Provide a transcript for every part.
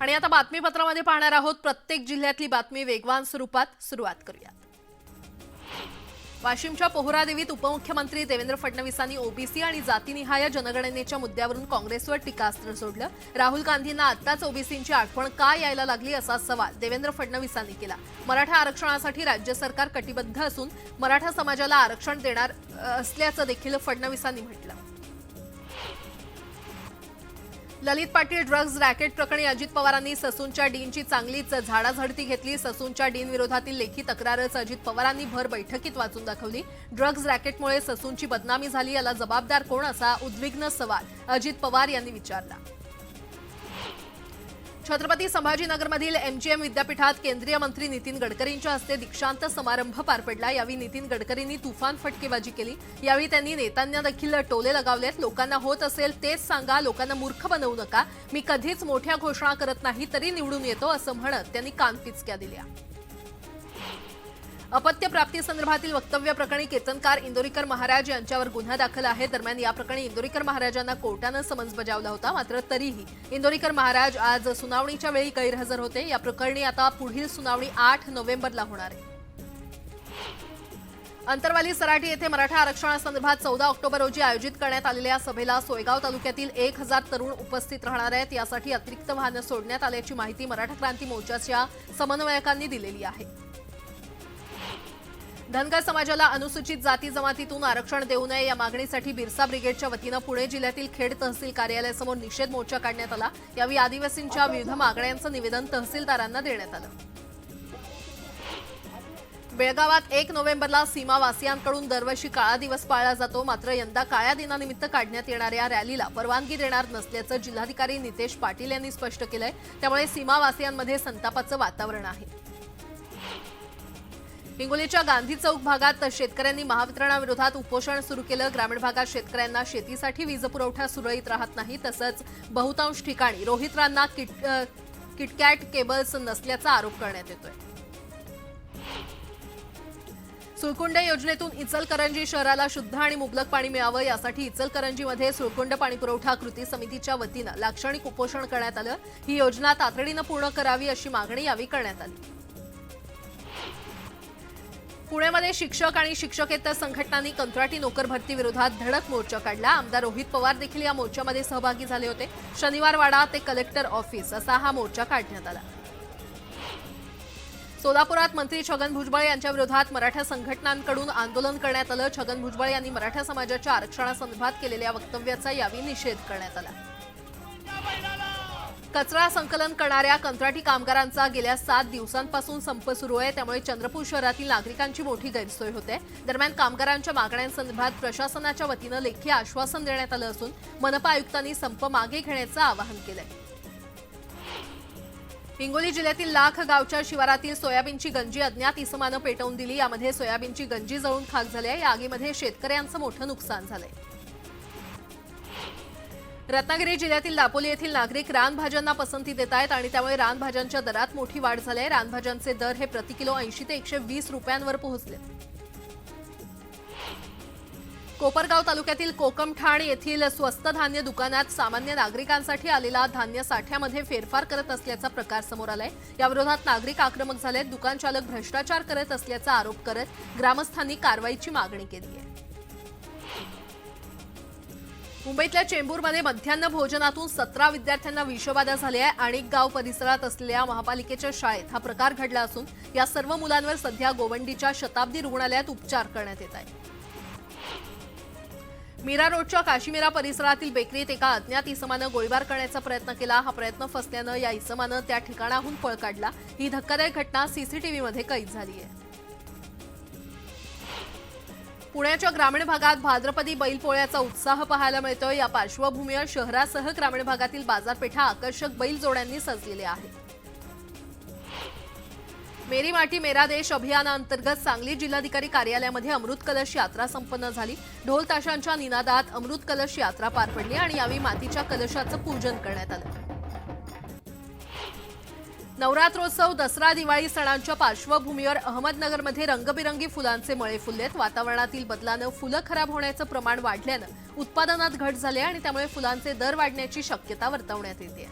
आणि आता बातमीपत्रामध्ये पाहणार आहोत प्रत्येक जिल्ह्यातली बातमी वेगवान स्वरूपात। सुरुवात करूया। वाशिमच्या पोहरादेवीत उपमुख्यमंत्री देवेंद्र फडणवीसांनी ओबीसी आणि जातीनिहाय जनगणनेच्या मुद्द्यावरून काँग्रेसवर टीकास्त्र सोडलं। राहुल गांधींना आत्ताच ओबीसींची आठवण का यायला लागली असा सवाल देवेंद्र फडणवीसांनी केला। मराठा आरक्षणासाठी राज्य सरकार कटिबद्ध असून मराठा समाजाला आरक्षण देणार असल्याचं देखील फडणवीसांनी म्हटलं। ललित पाटील ड्रग्ज रॅकेट प्रकरणी अजित पवारांनी ससूनच्या डीनची चांगलीच झाडाझडती घेतली। ससूनच्या डीन विरोधातील लेखी तक्रारच अजित पवारांनी भर बैठकीत वाचून दाखवली। ड्रग्ज रॅकेटमुळे ससूनची बदनामी झाली, याला जबाबदार कोण असा उद्विग्न सवाल अजित पवार यांनी विचारला। छत्रपती संभाजीनगरमधील एमजीएम विद्यापीठात केंद्रीय मंत्री नितीन गडकरींच्या हस्ते दीक्षांत समारंभ पार पडला। यावेळी नितीन गडकरींनी तुफान फटकेबाजी केली। यावेळी त्यांनी नेत्यांना देखील टोले लगावलेत। लोकांना होत असेल तेच सांगा, लोकांना मूर्ख बनवू नका। मी कधीच मोठ्या घोषणा करत नाही तरी निवडून येतो असं म्हणत त्यांनी कानपिचक्या दिल्या। अपत्य प्राप्तीसंदर्भातील वक्तव्य प्रकरणी केतनकार इंदोरीकर महाराज यांच्यावर गुन्हा दाखल आहे। दरम्यान या प्रकरणी इंदोरीकर महाराजांना कोर्टानं समन्स बजावला होता, मात्र तरीही इंदोरीकर महाराज आज सुनावणीच्या वेळी गैरहजर होते। या प्रकरणी आता पुढील सुनावणी 8 नोव्हेंबरला होणार आहे। अंतरवाली सराटी येथे मराठा आरक्षणासंदर्भात 14 ऑक्टोबर रोजी आयोजित करण्यात आलेल्या सभेला सोयगाव तालुक्यातील 1000 तरुण उपस्थित राहणार आहेत। यासाठी अतिरिक्त वाहनं सोडण्यात आल्याची माहिती मराठा क्रांती मोर्चाच्या समन्वयकांनी दिलेली आहे। धनगर समाजाला अनुसूचित जाती जमातीतून आरक्षण देऊ नये या मागणीसाठी बिरसा ब्रिगेडच्या वतीनं पुणे जिल्ह्यातील खेड तहसील कार्यालयासमोर निषेध मोर्चा काढण्यात आला। यावेळी आदिवासींच्या विविध मागण्यांचं निवेदन तहसीलदारांना देण्यात आलं। बेळगावात 1 नोव्हेंबरला सीमावासियांकडून दरवर्षी काळा दिवस पाळला जातो, मात्र यंदा काळ्या दिनानिमित्त काढण्यात येणाऱ्या रॅलीला परवानगी देणार नसल्याचं जिल्हाधिकारी नितेश पाटील यांनी स्पष्ट केलंय। त्यामुळे सीमावासियांमध्ये संतापाचं वातावरण आहे। हिंगोलीच्या गांधी चौक भागात शेतकऱ्यांनी महावितरणाविरोधात उपोषण सुरू केलं। ग्रामीण भागात शेतकऱ्यांना शेतीसाठी वीज पुरवठा सुरळीत राहत नाही, तसंच बहुतांश ठिकाणी रोहित्रांना किटकॅट केबल्स नसल्याचा आरोप करण्यात येतोय। सुळकुंड योजनेतून इचलकरंजी शहराला शुद्ध आणि मुबलक पाणी मिळावं यासाठी इचलकरंजीमध्ये सुळकुंड पाणीपुरवठा कृती समितीच्या वतीनं लाक्षणिक उपोषण करण्यात आलं। ही योजना तातडीनं पूर्ण करावी अशी मागणी यावेळी करण्यात आली। पुण्यामध्ये शिक्षक आणि शिक्षकेतर संघटनांनी कंत्राटी नोकर भरती विरोधात धडक मोर्चा काढला। आमदार रोहित पवार देखील या मोर्चामध्ये सहभागी झाले होते। शनिवारवाडा ते कलेक्टर ऑफिस असा हा मोर्चा काढण्यात आला। सोलापुरात मंत्री छगन भुजबळ यांच्या विरोधात मराठा संघटनांकडून आंदोलन करण्यात आलं। छगन भुजबळ यांनी मराठा समाजाच्या आरक्षणासंदर्भात केलेल्या वक्तव्याचा यावेळी निषेध करण्यात आला। कचरा संकलन करणाऱ्या कंत्राटी कामगारांचा गेल्या 7 दिवसांपासून संप सुरू आहे, त्यामुळे चंद्रपूर शहरातील नागरिकांची मोठी गैरसोय होते। दरम्यान कामगारांच्या मागण्यांसंदर्भात प्रशासनाच्या वतीनं लेखी आश्वासन देण्यात आलं असून मनपा आयुक्तांनी संप मागे घेण्याचं आवाहन केलंय। हिंगोली जिल्ह्यातील लाख गावच्या शिवारातील सोयाबीनची गंजी अज्ञात इसमानं पेटवून दिली। यामध्ये सोयाबीनची गंजी जळून खाक झाली आहे। या आगीमध्ये शेतकऱ्यांचं मोठं नुकसान झालंय। रत्नागिरी जिल्ह्यातील दापोली येथील नागरिक रानभाज्यांना पसंती देत आहेत आणि त्यामुळे रानभाज्यांच्या दरात मोठी वाढ झाली आहे। रानभाज्यांचे दर हे प्रति किलो 80 ते 120 रुपयांवर पोहोचले। कोपरगाव तालुक्यातील कोकमठाण येथील स्वस्त धान्य दुकानात सामान्य नागरिकांसाठी आलेला धान्य साठ्यामध्ये फेरफार करत असल्याचा प्रकार समोर आलाय। या विरोधात नागरिक आक्रमक झालेत। दुकान चालक भ्रष्टाचार करत असल्याचा आरोप करत ग्रामस्थांनी कारवाईची मागणी केली आहे। मुंबईतल्या चेंबूरमध्ये मध्यान्ह भोजनातून 17 विद्यार्थ्यांना विषबाधा झाली आहे। आणिक गाव परिसरात असलेल्या महापालिकेच्या शाळेत हा प्रकार घडला असून या सर्व मुलांवर सध्या गोवंडीच्या शताब्दी रुग्णालयात उपचार करण्यात येत आहेत। मीरा रोडच्या काशीमीरा परिसरातील बेकरीत एका अज्ञात इसमानं गोळीबार करण्याचा प्रयत्न केला। हा प्रयत्न फसल्यानं या इसमानं त्या ठिकाणाहून पळ काढला। ही धक्कादायक घटना सीसीटीव्हीमध्ये कैद झाली आहे। पुण्याच्या ग्रामीण भागात भाद्रपदी बैलपोळ्याचा उत्साह पाहायला मिळतोय। या पार्श्वभूमीवर शहरासह ग्रामीण भागातील बाजारपेठा आकर्षक बैल जोड्यांनी सजलेल्या आहेत। मेरी माटी मेरा देश अभियानाअंतर्गत सांगली जिल्हाधिकारी कार्यालयामध्ये अमृत कलश यात्रा संपन्न झाली। ढोल ताशांच्या निनादात अमृत कलश यात्रा पार पडली आणि यावेळी मातीच्या कलशाचं पूजन करण्यात आलं। नवरात्रोत्सव, दसरा, दिवाळी सणांच्या पार्श्वभूमीवर अहमदनगरमध्ये रंगबिरंगी फुलांचे मळे फुललेत। वातावरणातील बदलानं फुलं खराब होण्याचं प्रमाण वाढल्यानं उत्पादनात घट झाली आणि त्यामुळे फुलांचे दर वाढण्याची शक्यता वर्तवण्यात येते।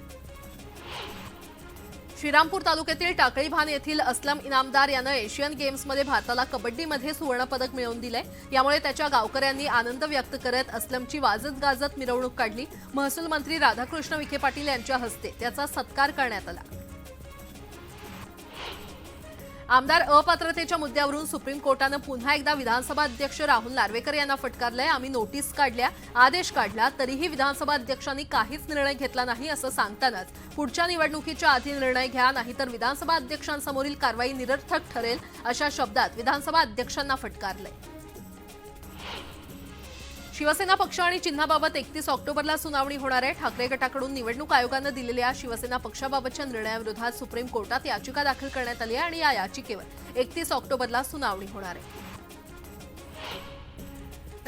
श्रीरामपूर तालुक्यातील टाकळी भान येथील असलम इनामदार यानं एशियन गेम्समध्ये भारताला कबड्डीमध्ये सुवर्णपदक मिळवून दिलंय। यामुळे त्याच्या गावकऱ्यांनी आनंद व्यक्त करत असलमची वाजत गाजत मिरवणूक काढली। महसूल मंत्री राधाकृष्ण विखे पाटील यांच्या हस्ते त्याचा सत्कार करण्यात आला। आमदार अपात्रतेच्या मुद्द्यावरून सुप्रीम कोर्टानं पुन्हा एकदा विधानसभा अध्यक्ष राहुल नार्वेकर यांना फटकारलंय। आम्ही नोटीस काढल्या, आदेश काढला, तरीही विधानसभा अध्यक्षांनी काहीच निर्णय घेतला नाही असं सांगतानाच पुढच्या निवडणुकीच्या आधी निर्णय घ्या, नाहीतर विधानसभा अध्यक्षांसमोरील कारवाई निरर्थक ठरेल अशा शब्दात विधानसभा अध्यक्षांना फटकारलंय। शिवसेना पक्ष आणि चिन्हाबाबत 31 ऑक्टोबरला सुनावणी होणार आहे। ठाकरे गटाकडून निवडणूक आयोगानं दिलेल्या शिवसेना पक्षाबाबतच्या निर्णयाविरोधात सुप्रीम कोर्टात याचिका दाखल करण्यात आली आहे आणि या याचिकेवर 31 ऑक्टोबरला सुनावणी होणार आहे।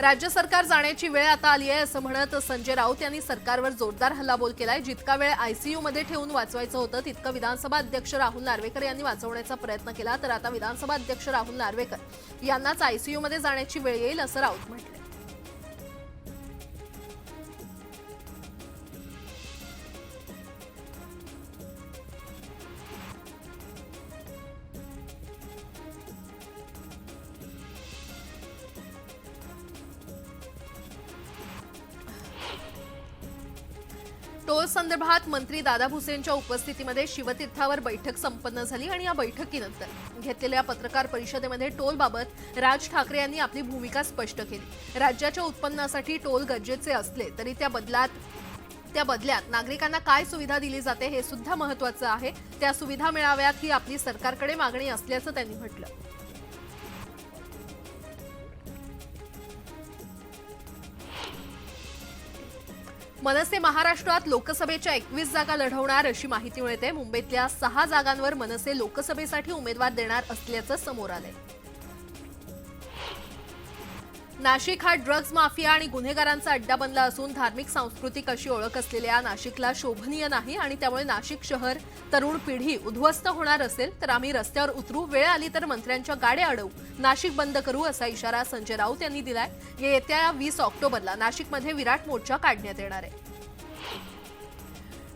राज्य सरकार जाण्याची वेळ आता आली आहे असं म्हणत संजय राऊत यांनी सरकारवर जोरदार हल्लाबोल केलाय। जितका वेळ आयसीयूमध्ये ठेवून वाचवायचं होतं तितकं विधानसभा अध्यक्ष राहुल नार्वेकर यांनी वाचवण्याचा प्रयत्न केला, तर आता विधानसभा अध्यक्ष राहुल नार्वेकर यांनाच आयसीयूमध्ये जाण्याची वेळ येईल असं राऊत म्हटलं। टोल संदर्भात मंत्री दादा भुसेंच्या उपस्थितीमध्ये शिवतीर्थावर बैठक संपन्न झाली आणि या बैठकीनंतर घेतलेल्या पत्रकार परिषदेमध्ये टोलबाबत राज ठाकरे यांनी आपली भूमिका स्पष्ट केली। राज्याच्या उत्पन्नासाठी टोल गरजेचे असले तरी त्या बदल्यात नागरिकांना काय सुविधा दिली जाते हे सुद्धा महत्त्वाचं आहे। त्या सुविधा मिळाव्यात ही आपली सरकारकडे मागणी असल्याचं त्यांनी म्हटलं। मनसे महाराष्ट्रात लोकसभेच्या 21 जागा लढवणार अशी माहिती मिळते। मुंबईतल्या 6 जागांवर मनसे लोकसभेसाठी उमेदवार देणार असल्याचं समोर आलंय। नाशिक हा ड्रग्ज माफिया आणि गुन्हेगारांचा अड्डा बनला असून धार्मिक सांस्कृतिक अशी ओळख असलेल्या नाशिकला शोभनीय नाही आणि त्यामुळे नाशिक शहर तरुण पिढी उद्ध्वस्त होणार असेल तर आम्ही रस्त्यावर उतरू, वेळ आली तर मंत्र्यांच्या गाड्या अडवू, नाशिक बंद करू असा इशारा संजय राऊत यांनी दिलाय। येत्या 20 ऑक्टोबरला नाशिकमध्ये विराट मोर्चा काढण्यात येणार आहे।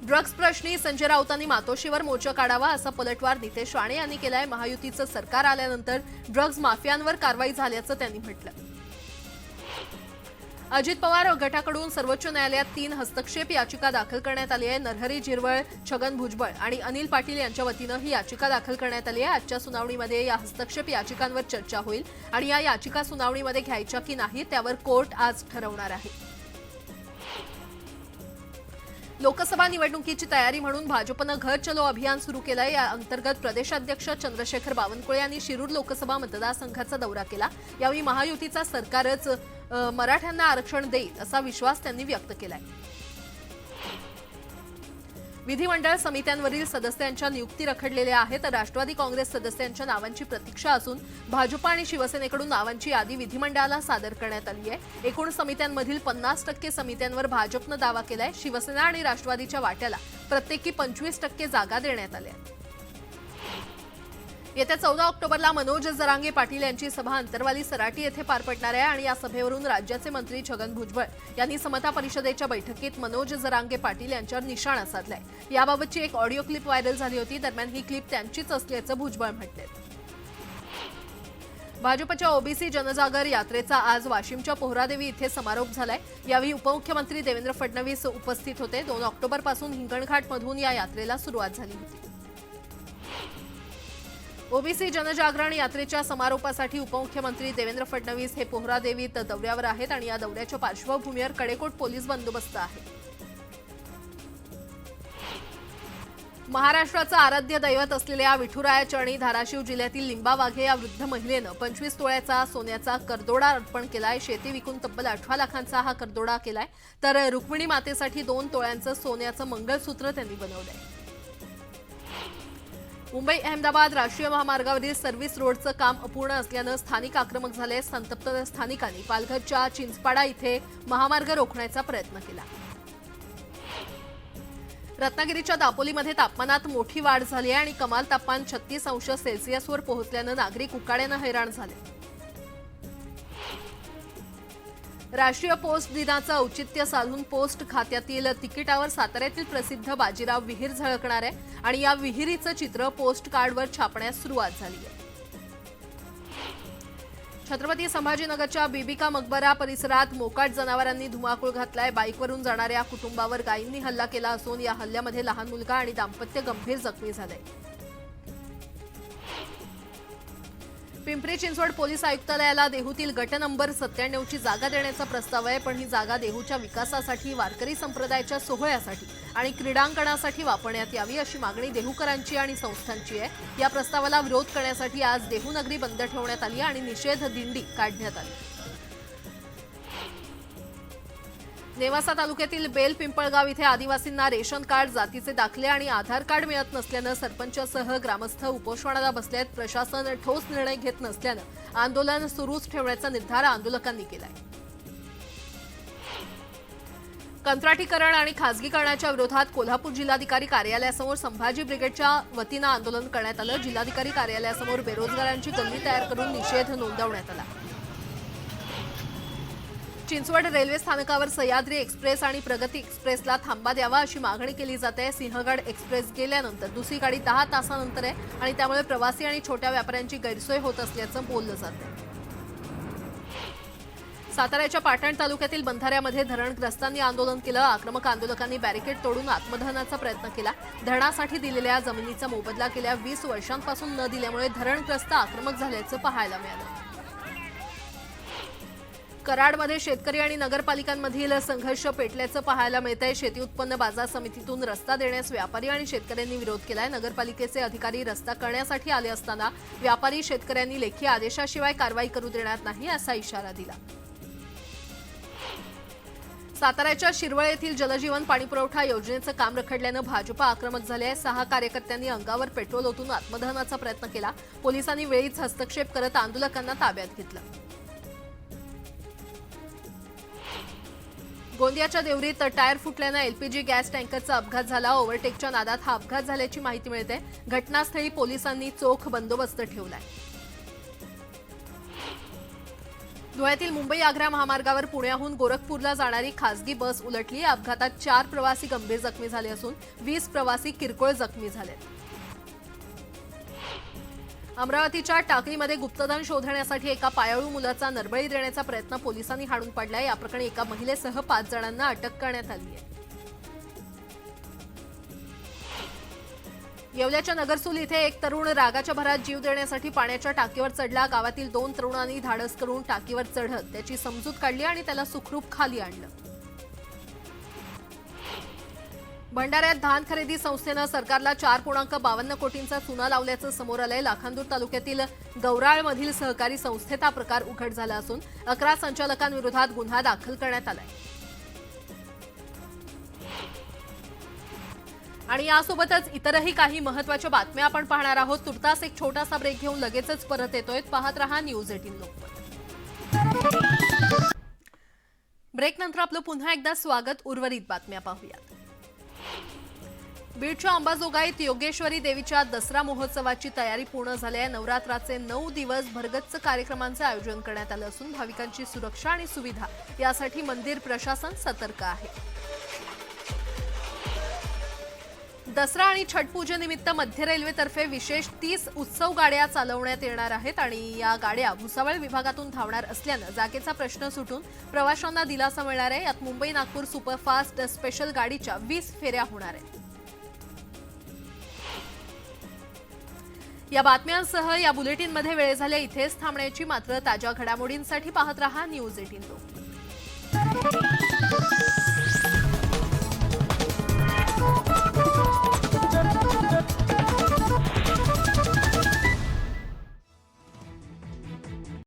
ड्रग्ज प्रश्नी संजय राऊतांनी मातोश्रीवर मोर्चा काढावा असा पलटवार नितेश राणे यांनी केलाय। महायुतीचं सरकार आल्यानंतर ड्रग्ज माफियांवर कारवाई झाल्याचं त्यांनी म्हटलं। अजित पवार गटाकडून सर्वोच्च न्यायालयात 3 हस्तक्षेप याचिका दाखल करण्यात आली आहे। नरहरी झिरवळ, छगन भुजबळ आणि अनिल पाटील यांच्या वतीनं ही याचिका दाखल करण्यात आली आहे। आजच्या सुनावणीमध्ये या हस्तक्षेप याचिकांवर चर्चा होईल आणि या याचिका सुनावणीमध्ये घ्यायच्या की नाही त्यावर कोर्ट आज ठरवणार आहे। लोकसभा निवडणुकीची तयारी म्हणून भाजपनं घर चलो अभियान सुरू केलंय। या अंतर्गत प्रदेशाध्यक्ष चंद्रशेखर बावनकुळे यांनी शिरूर लोकसभा मतदारसंघाचा दौरा केला। यावेळी महायुतीचा सरकारच मराठ्यांना आरक्षण देईल असा विश्वास त्यांनी व्यक्त केलाय। विधिमंडळ समित्यांवरील सदस्यांच्या नियुक्ती रखडलेल्या आहेत। राष्ट्रवादी काँग्रेस सदस्यांच्या नावांची प्रतीक्षा असून भाजप आणि शिवसेनेकडून नावांची यादी विधिमंडळाला सादर करण्यात आली आहे। एकूण समित्यांमधील 50% समित्यांवर भाजपनं दावा केलाय। शिवसेना आणि राष्ट्रवादीच्या वाट्याला प्रत्येकी 25% जागा देण्यात आल्या। येत्या 14 ऑक्टोबरला मनोज जरांगे पाटील यांची सभा अंतरवाली सराटी येथे पार पडणार आहे आणि या सभेवरून राज्याचे मंत्री छगन भुजबळ यांनी समता परिषदेच्या बैठकीत मनोज जरांगे पाटील यांच्यावर निशाणा साधलाय। याबाबतची एक ऑडिओ क्लिप व्हायरल झाली होती। दरम्यान ही क्लिप त्यांचीच असल्याचं भुजबळ म्हटले। भाजपच्या ओबीसी जनजागर यात्रेचा आज वाशिमच्या पोहरादेवी इथे समारोप झालाय। यावेळी उपमुख्यमंत्री देवेंद्र फडणवीस उपस्थित होते। 2 ऑक्टोबरपासून हिंगणघाटमधून या यात्रेला सुरुवात झाली होती। ओबीसी जनजागरण यात्रेच्या समारोपासाठी उपमुख्यमंत्री देवेंद्र फडणवीस हे पोहरादेवीत दौऱ्यावर आहेत आणि या दौऱ्याच्या पार्श्वभूमीवर कडेकोट पोलीस बंदोबस्त आहे। महाराष्ट्राचं आराध्य दैवत असलेल्या विठुराया चरणी धाराशिव जिल्ह्यातील लिंबा वाघे या वृद्ध महिलेनं 25 तोळ्याचा सोन्याचा करदोडा अर्पण केलाय। शेती विकून तब्बल 18 लाखांचा हा करदोडा केलाय, तर रुक्मिणी मातेसाठी 2 तोळ्यांचं सोन्याचं मंगळसूत्र त्यांनी बनवलंय। मुंबई अहमदाबाद राष्ट्रीय महामार्गावरील सर्व्हिस रोडचं काम अपूर्ण असल्यानं स्थानिक आक्रमक झाले। संतप्त स्थानिकांनी पालघरच्या चिंचपाडा इथे महामार्ग रोखण्याचा प्रयत्न केला। रत्नागिरीच्या दापोलीमध्ये तापमानात मोठी वाढ झाली आहे आणि कमाल तापमान 36 अंश सेल्सिअसवर पोहोचल्यानं नागरिक उकाड्यानं हैराण झाले। राष्ट्रीय पोस्ट दिनाचं औचित्य साधून पोस्ट खात्यातील तिकिटावर साताऱ्यातील प्रसिद्ध बाजीराव विहीर झळकणार आहे आणि या विहिरीचं चित्र पोस्ट कार्डवर छापण्यास सुरुवात झाली आहे. छत्रपती संभाजीनगरच्या बीबिका मकबरा परिसरात मोकाट जनावरांनी धुमाकूळ घातलाय. बाईकवरून जाणाऱ्या कुटुंबावर गायींनी हल्ला केला असून या हल्ल्यामध्ये लहान मुलगा आणि दाम्पत्य गंभीर जखमी झाले. पिंपरी चिंचवड पोलीस आयुक्तालयाला देहूतील गट नंबर 97 ची जागा देण्याचा प्रस्ताव आहे, पण ही जागा देहूच्या विकासासाठी, वारकरी संप्रदायाच्या सोहळ्यासाठी आणि क्रीडांगणासाठी वापरण्यात यावी अशी मागणी देहूकरांची आणि संस्थांची आहे. या प्रस्तावाला विरोध करण्यासाठी आज देहू नगरी बंद ठेवण्यात आली आणि निषेध दिंडी काढण्यात आली. नेवासा तालुक्यातील बेल पिंपळगाव इथे आदिवासींना रेशन कार्ड, जातीचे दाखले आणि आधार कार्ड मिळत नसल्यानं सरपंचासह ग्रामस्थ उपोषणाला बसले आहेत. प्रशासन ठोस निर्णय घेत नसल्यानं आंदोलन सुरूच ठेवण्याचा निर्धार आंदोलकांनी केलाय. कंत्राटीकरण आणि खासगीकरणाच्या विरोधात कोल्हापूर जिल्हाधिकारी कार्यालयासमोर संभाजी ब्रिगेडच्या वतीनं आंदोलन करण्यात आलं. जिल्हाधिकारी कार्यालयासमोर बेरोजगारांची गल्ली तयार करून निषेध नोंदवण्यात आला. चिंचवड रेल्वे स्थानकावर सह्याद्री एक्सप्रेस आणि प्रगती एक्सप्रेसला थांबा द्यावा अशी मागणी केली जाते. सिंहगड एक्सप्रेस गेल्यानंतर दुसरी गाडी 10 तासानंतर आहे आणि त्यामुळे प्रवासी आणि छोट्या व्यापाऱ्यांची गैरसोय होत असल्याचं बोललं जातं. साताऱ्याच्या पाटण तालुक्यातील बंधाऱ्यामध्ये धरणग्रस्तांनी आंदोलन केलं. आक्रमक आंदोलकांनी बॅरिकेड तोडून आत्मदहनाचा प्रयत्न केला. धरणासाठी दिलेल्या जमिनीचा मोबदला गेल्या 20 वर्षांपासून न दिल्यामुळे धरणग्रस्त आक्रमक झाल्याचं पाहायला मिळालं. कराडमध्ये शेतकरी आणि नगरपालिकांमधील संघर्ष पेटल्याचं पाहायला मिळतंय. शेती उत्पन्न बाजार समितीतून रस्ता देण्यास व्यापारी आणि शेतकऱ्यांनी विरोध केलाय. नगरपालिकेचे अधिकारी रस्ता करण्यासाठी आले असताना व्यापारी शेतकऱ्यांनी लेखी आदेशाशिवाय कारवाई करू देणार नाही असा इशारा दिला. साताऱ्याच्या शिरवळ येथील जलजीवन पाणीपुरवठा योजनेचं काम रखडल्यानं भाजप आक्रमक झाले आहे. 6 कार्यकर्त्यांनी अंगावर पेट्रोल ओतून आत्मदहनाचा प्रयत्न केला. पोलिसांनी वेळीच हस्तक्षेप करत आंदोलकांना ताब्यात घेतलं. गोंदियाच्या देवरीत टायर फुटल्यानं एलपीजी गॅस टँकरचा अपघात झाला. ओव्हरटेकच्या नादात हा अपघात झाल्याची माहिती मिळते. घटनास्थळी पोलिसांनी चोख बंदोबस्त ठेवलाय. धुळ्यातील मुंबई आग्रा महामार्गावर पुण्याहून गोरखपूरला जाणारी खासगी बस उलटली. या अपघातात 4 प्रवासी गंभीर जखमी झाले असून 20 प्रवासी किरकोळ जखमी झाले. अमरावतीच्या टाकळीमध्ये गुप्तधन शोधण्यासाठी एका पायाळू मुलाचा नरबळी देण्याचा प्रयत्न पोलिसांनी हाणून पाडलाय. या प्रकरणी एका महिलेसह 5 जणांना अटक करण्यात आली आहे. येवल्याच्या नगरसूल इथे एक तरुण रागाच्या भरात जीव देण्यासाठी पाण्याच्या टाकीवर चढला. गावातील 2 तरुणांनी धाडस करून टाकीवर चढत त्याची समजूत काढली आणि त्याला सुखरूप खाली आणलं. भंडाऱ्यात धान खरेदी संस्थेनं सरकारला 4.52 कोटींचा चुना लावल्याचं समोर आलंय. लाखांदूर तालुक्यातील गौराळमधील सहकारी संस्थेत हा प्रकार उघड झाला असून 11 संचालकांविरोधात गुन्हा दाखल करण्यात आलाय. आणि यासोबतच इतरही काही महत्त्वाच्या बातम्या आपण पाहणार आहोत. तुर्तास एक छोटासा ब्रेक घेऊन लगेचच परत येतोय. पाहत रहा न्यूज 18 लोकमत. ब्रेक नंतर आपलं पुन्हा एकदा स्वागत. उर्वरित बातम्या पाहूयात. बीडच्या अंबाजोगाईत योगेश्वरी देवीच्या दसरा महोत्सवाची तयारी पूर्ण झाली आहे. नवरात्राचे 9 दिवस भरगच्च कार्यक्रमांचे आयोजन करण्यात आलं असून भाविकांची सुरक्षा आणि सुविधा यासाठी मंदिर प्रशासन सतर्क आहे. दसरा आणि छठपूजेनिमित्त मध्य रेल्वेतर्फे विशेष 30 उत्सव गाड्या चालवण्यात येणार आहेत आणि या गाड्या भुसावळ विभागातून धावणार असल्यानं जागेचा प्रश्न सुटून प्रवाशांना दिलासा मिळणार आहे. यात मुंबई नागपूर सुपरफास्ट स्पेशल गाडीच्या 20 फेऱ्या होणार आहेत. या बातम्यांसह या बुलेटिनमध्ये वेळ झाल्या इथेच थांबण्याची. मात्र ताज्या घडामोडींसाठी पाहत रहा न्यूज 18 लोक.